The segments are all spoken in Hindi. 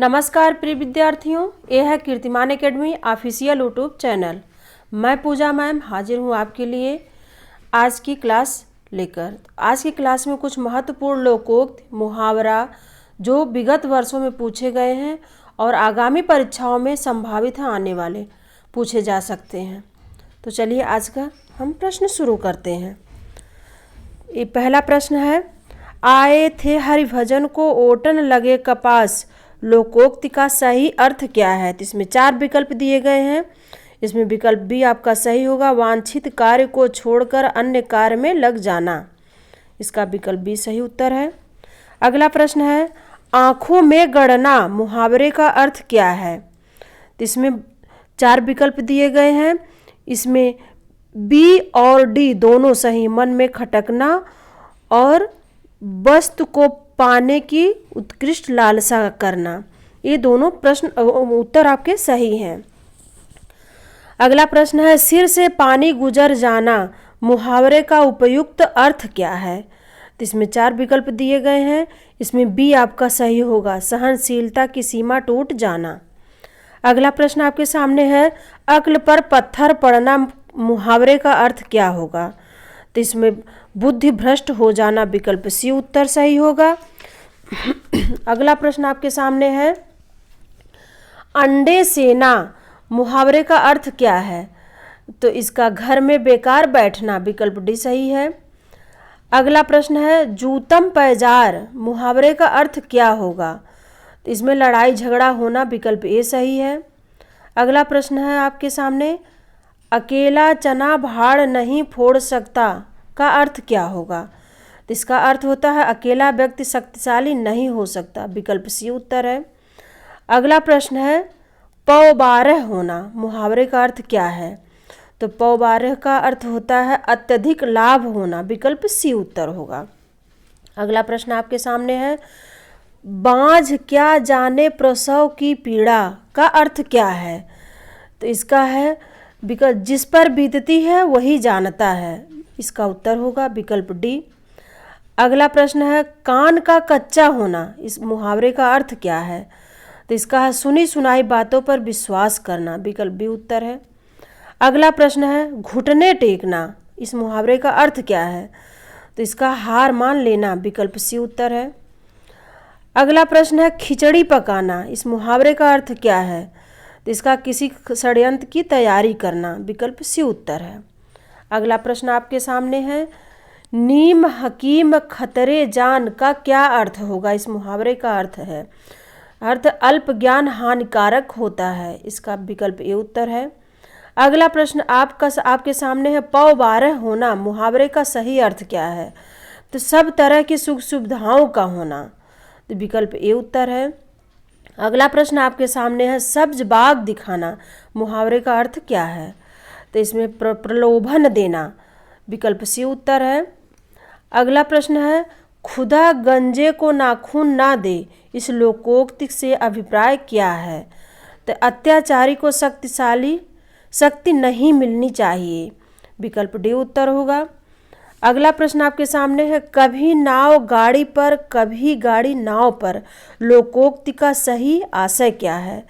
नमस्कार प्रिय विद्यार्थियों, यह है कीर्तिमान एकेडमी ऑफिशियल यूट्यूब चैनल। मैं पूजा मैम हाजिर हूँ आपके लिए आज की क्लास लेकर। आज की क्लास में कुछ महत्वपूर्ण लोकोक्त मुहावरा जो विगत वर्षों में पूछे गए हैं और आगामी परीक्षाओं में संभावित हैं आने वाले पूछे जा सकते हैं। तो चलिए आज का हम प्रश्न शुरू करते हैं। ये पहला प्रश्न है, आए थे हरिभजन को ओटन लगे कपास, लोकोक्ति का सही अर्थ क्या है? तो इसमें 4 विकल्प दिए गए हैं। इसमें विकल्प बी आपका सही होगा, वांछित कार्य को छोड़कर अन्य कार्य में लग जाना। इसका विकल्प बी सही उत्तर है। अगला प्रश्न है, आंखों में गड़ना मुहावरे का अर्थ क्या है? तो इसमें 4 विकल्प दिए गए हैं। इसमें बी और डी दोनों सही, मन में खटकना और वस्तु को पाने की उत्कृष्ट लालसा करना, ये दोनों प्रश्न उत्तर आपके सही हैं। अगला प्रश्न है, सिर से पानी गुजर जाना मुहावरे का उपयुक्त अर्थ क्या है? तो इसमें 4 विकल्प दिए गए हैं। इसमें बी आपका सही होगा, सहनशीलता की सीमा टूट जाना। अगला प्रश्न आपके सामने है, अक्ल पर पत्थर पड़ना मुहावरे का अर्थ क्या होगा? तो इसमें बुद्धि भ्रष्ट हो जाना, विकल्प सी उत्तर सही होगा। अगला प्रश्न आपके सामने है, अंडे सेना मुहावरे का अर्थ क्या है? तो इसका घर में बेकार बैठना, विकल्प डी सही है। अगला प्रश्न है, जूतम पैजार मुहावरे का अर्थ क्या होगा? तो इसमें लड़ाई झगड़ा होना, विकल्प ए सही है। अगला प्रश्न है आपके सामने, अकेला चना भाड़ नहीं फोड़ सकता का अर्थ क्या होगा? तो इसका अर्थ होता है अकेला व्यक्ति शक्तिशाली नहीं हो सकता, विकल्प सी उत्तर है। अगला प्रश्न है, पौ-बारह होना मुहावरे का अर्थ क्या है? तो पौ-बारह का अर्थ होता है अत्यधिक लाभ होना, विकल्प सी उत्तर होगा। अगला प्रश्न आपके सामने है, बाँझ क्या जाने प्रसव की पीड़ा का अर्थ क्या है? तो इसका है विकल्प जिस पर बीतती है वही जानता है, इसका उत्तर होगा विकल्प डी। अगला प्रश्न है, कान का कच्चा होना इस मुहावरे का अर्थ क्या है? तो इसका है सुनी सुनाई बातों पर विश्वास करना, विकल्प बी उत्तर है। अगला प्रश्न है, घुटने टेकना इस मुहावरे का अर्थ क्या है? तो इसका हार मान लेना, विकल्प सी उत्तर है। अगला प्रश्न है, खिचड़ी पकाना इस मुहावरे का अर्थ क्या है? तो इसका किसी षड्यंत्र की तैयारी करना, विकल्प सी उत्तर है। अगला प्रश्न आपके सामने है, नीम हकीम खतरे जान का क्या अर्थ होगा? इस मुहावरे का अर्थ है अर्थ अल्प ज्ञान हानिकारक होता है, इसका विकल्प ए उत्तर है। अगला प्रश्न आपके सामने है, पौ-बारह होना मुहावरे का सही अर्थ क्या है? तो सब तरह की सुख सुविधाओं का होना, तो विकल्प ए उत्तर है। अगला प्रश्न आपके सामने है, सब्ज बाग दिखाना मुहावरे का अर्थ क्या है? तो इसमें प्रलोभन देना, विकल्प सी उत्तर है। अगला प्रश्न है, खुदा गंजे को नाखून ना दे इस लोकोक्ति से अभिप्राय क्या है? तो अत्याचारी को शक्ति नहीं मिलनी चाहिए, विकल्प डी उत्तर होगा। अगला प्रश्न आपके सामने है, कभी नाव गाड़ी पर कभी गाड़ी नाव पर लोकोक्ति का सही आशय क्या है?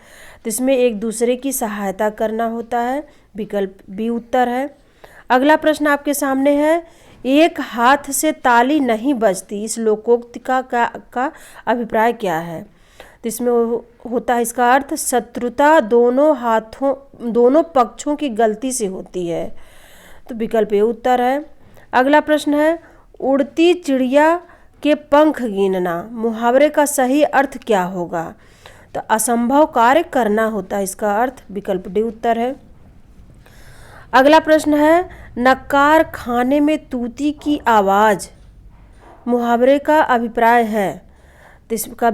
तो इसमें एक दूसरे की सहायता करना होता है, विकल्प बी उत्तर है। अगला प्रश्न आपके सामने है, एक हाथ से ताली नहीं बजती इस लोकोक्ति का अभिप्राय क्या है? तो इसमें होता है इसका अर्थ शत्रुता दोनों पक्षों की गलती से होती है, तो विकल्प ए उत्तर है। अगला प्रश्न है, उड़ती चिड़िया के पंख गिनना मुहावरे का सही अर्थ क्या होगा? तो असंभव कार्य करना होता है, इसका अर्थ विकल्प डी उत्तर है। अगला प्रश्न है, नक्कार खाने में तूती की आवाज़ मुहावरे का अभिप्राय है, तो इसका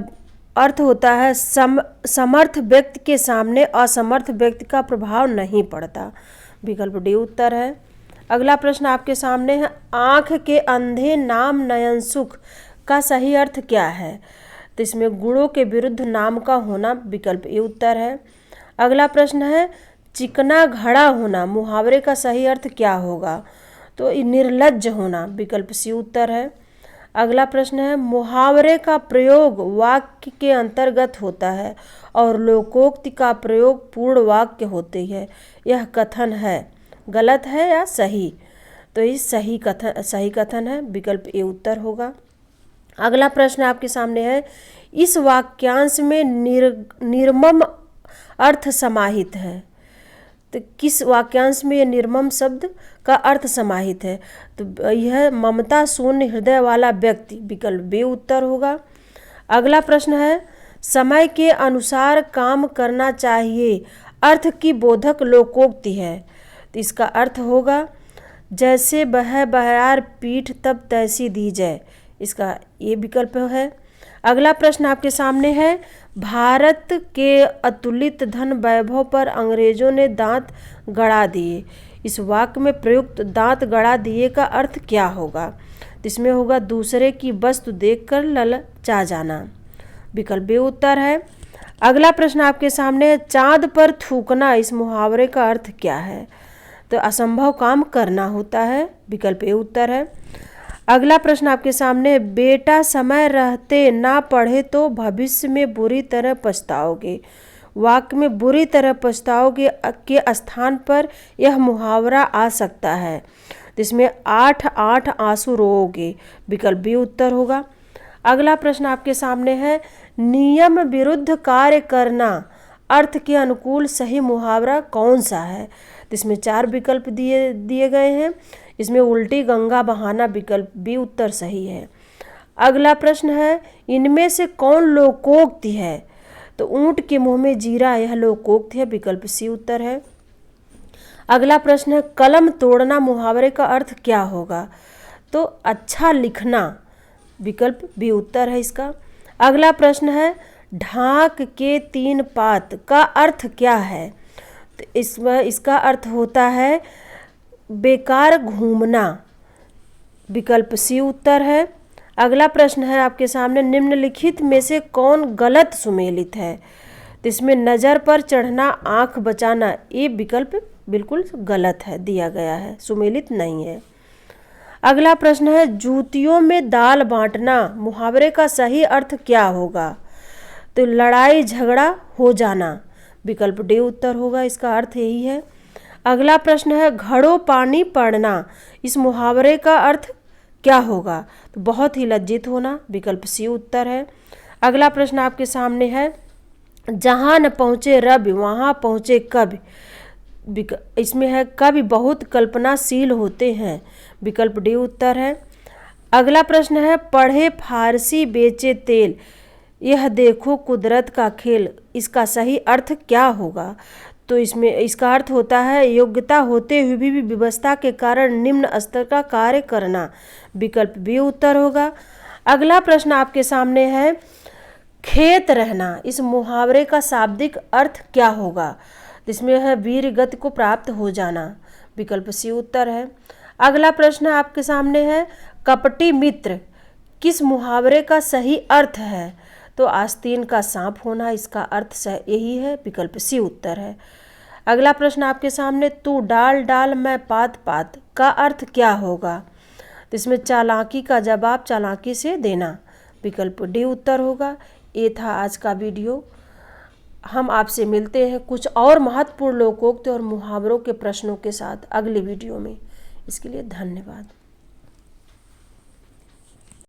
अर्थ होता है समर्थ व्यक्ति के सामने असमर्थ व्यक्ति का प्रभाव नहीं पड़ता, विकल्प डी उत्तर है। अगला प्रश्न आपके सामने है, आँख के अंधे नाम नयन सुख का सही अर्थ क्या है? तो इसमें गुणों के विरुद्ध नाम का होना, विकल्प ए उत्तर है। अगला प्रश्न है, चिकना घड़ा होना मुहावरे का सही अर्थ क्या होगा? तो निर्लज्ज होना, विकल्प सी उत्तर है। अगला प्रश्न है, मुहावरे का प्रयोग वाक्य के अंतर्गत होता है और लोकोक्ति का प्रयोग पूर्ण वाक्य होती है। यह कथन है, गलत है या सही? तो ये सही कथन है, विकल्प ए उत्तर होगा। अगला प्रश्न आपके सामने है, इस वाक्यांश में निर्मम अर्थ समाहित है। तो किस वाक्यांश में यह निर्मम शब्द का अर्थ समाहित है? तो यह ममता शून्य हृदय वाला व्यक्ति, विकल्प बी उत्तर होगा। अगला प्रश्न है, समय के अनुसार काम करना चाहिए अर्थ की बोधक लोकोक्ति है। तो इसका अर्थ होगा, जैसे बह बहार पीठ तब तैसी दीजै। इसका ये विकल्प है। अगला प्रश्न आपके सामने है, भारत के अतुलित धन वैभव पर अंग्रेजों ने दांत गड़ा दिए। इस वाक्य में प्रयुक्त दांत गड़ा दिए का अर्थ क्या होगा? तो इसमें होगा दूसरे की वस्तु देखकर ललचा जाना, विकल्प बी उत्तर है। अगला प्रश्न आपके सामने है, चांद पर थूकना, इस मुहावरे का अर्थ क्या है? तो असंभव काम करना होता है, विकल्प ए उत्तर है। अगला प्रश्न आपके सामने, बेटा समय रहते ना पढ़े तो भविष्य में बुरी तरह पछताओगे। वाक्य में बुरी तरह पछताओगे के स्थान पर यह मुहावरा आ सकता है। जिसमें 8 आंसू रोओगे, विकल्प बी उत्तर होगा। अगला प्रश्न आपके सामने है, नियम विरुद्ध कार्य करना अर्थ के अनुकूल सही मुहावरा कौन सा है? इसमें 4 विकल्प दिए गए हैं। इसमें उल्टी गंगा बहाना, विकल्प बी उत्तर सही है। अगला प्रश्न है, इनमें से कौन लोकोक्ति है? तो ऊंट के मुंह में जीरा, यह लोकोक्ति है, विकल्प सी उत्तर है। अगला प्रश्न है, कलम तोड़ना मुहावरे का अर्थ क्या होगा? तो अच्छा लिखना, विकल्प बी उत्तर है इसका। अगला प्रश्न है, ढाक के 3 पात का अर्थ क्या है? तो इसका अर्थ होता है बेकार घूमना, विकल्प सी उत्तर है। अगला प्रश्न है आपके सामने, निम्नलिखित में से कौन गलत सुमेलित है? तो इसमें नज़र पर चढ़ना, आँख बचाना, ये विकल्प बिल्कुल गलत है, दिया गया है, सुमेलित नहीं है। अगला प्रश्न है, जूतियों में दाल बांटना मुहावरे का सही अर्थ क्या होगा? तो लड़ाई झगड़ा हो जाना, विकल्प डी उत्तर होगा, इसका अर्थ यही है। अगला प्रश्न है, घड़ों पानी पड़ना, इस मुहावरे का अर्थ क्या होगा? तो बहुत ही लज्जित होना, विकल्प सी उत्तर है। अगला प्रश्न आपके सामने है, जहाँ न पहुँचे रवि वहाँ पहुँचे कवि, इसमें है कवि बहुत कल्पनाशील होते हैं, विकल्प डी उत्तर है। अगला प्रश्न है, पढ़े फारसी बेचे तेल, यह देखो कुदरत का खेल, इसका सही अर्थ क्या होगा? तो इसमें इसका अर्थ होता है योग्यता होते हुए भी व्यवस्था के कारण निम्न स्तर का कार्य करना, विकल्प बी उत्तर होगा। अगला प्रश्न आपके सामने है, खेत रहना, इस मुहावरे का शाब्दिक अर्थ क्या होगा? इसमें है वीर गति को प्राप्त हो जाना, विकल्प सी उत्तर है। अगला प्रश्न आपके सामने है, कपटी मित्र किस मुहावरे का सही अर्थ है? तो आस्तीन का सांप होना, इसका अर्थ यही है, विकल्प सी उत्तर है। अगला प्रश्न आपके सामने, तू डाल डाल मैं पात पात का अर्थ क्या होगा? तो इसमें चालाकी का जवाब चालाकी से देना, विकल्प डी उत्तर होगा। ये था आज का वीडियो। हम आपसे मिलते हैं कुछ और महत्वपूर्ण लोकोक्ति और मुहावरों के प्रश्नों के साथ अगले वीडियो में। इसके लिए धन्यवाद।